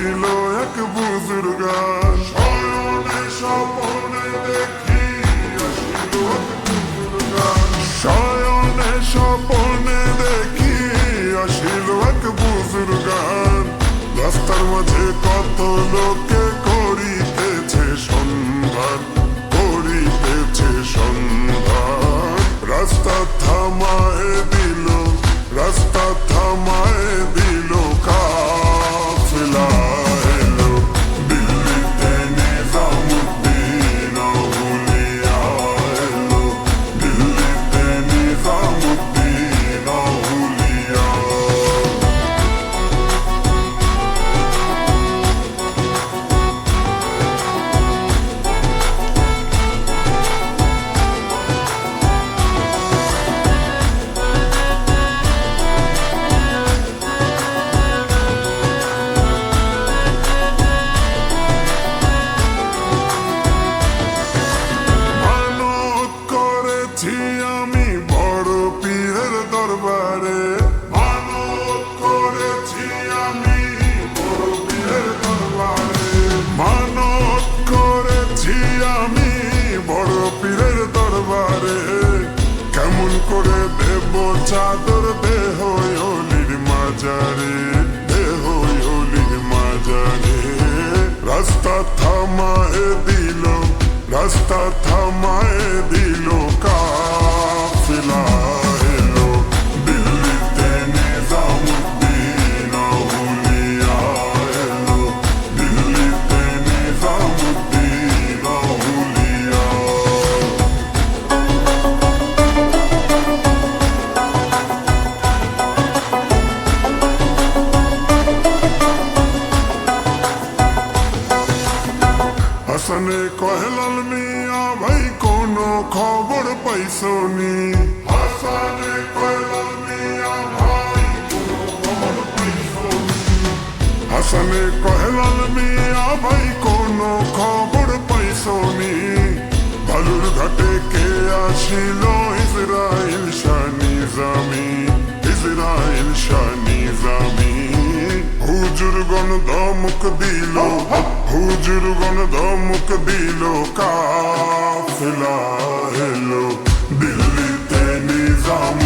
আসিল এক বুজুর্গান, শয়নে স্বপনে দেখি আসিল এক বুজুর্গান, শয়নে স্বপনে দেখি আসিল এক বুজুর্গান। রাস্তার মাঝে কত লোকে করিতেছে সন্ধান, করিতেছে সন্ধান। রাস্তা থামায় দিল, রাস্তা থামায় দিল কাফেলা এলো। দিল্লিতে নিজামুদ্দিন আউলিয়া এলো, দিল্লিতে নিজামুদ্দিন আউলিয়া। আমি বড় পীরের দরবারে, মানত করেছি আমি বড় পীরের দরবারে, মানত করেছি আমি বড় পীরের দরবারে। কেমন করে দেব চাদর দেহ অলির মাজারে, দেহ অলির মাজারে। রাস্তা থামায় দিল, রাস্তা থামায় দিল কাফেলা এলো। দিল্লিতে নিজামুদ্দিন আউলিয়া এলো, দিল্লিতে নিজামুদ্দিন আউলিয়া। হাসানে কহলাল মিয়া ভাই কোনো খবর পাইছনি, হাসানে কহলাল মিয়া ভাই কোনো খবর পাইছনি, হাসানে কহলাল মিয়া ভাই কোনো খবর পাইছনি। বালুর ঘাটে কে আসিল ইসরাইল শাহ নিজামি, ইসরাইল শাহ নিজামি। হুজুরগণ ধমক দিল, হুজুরগণ ধমক দিল কাফেলা এলো। দিল্লিতে নিজাম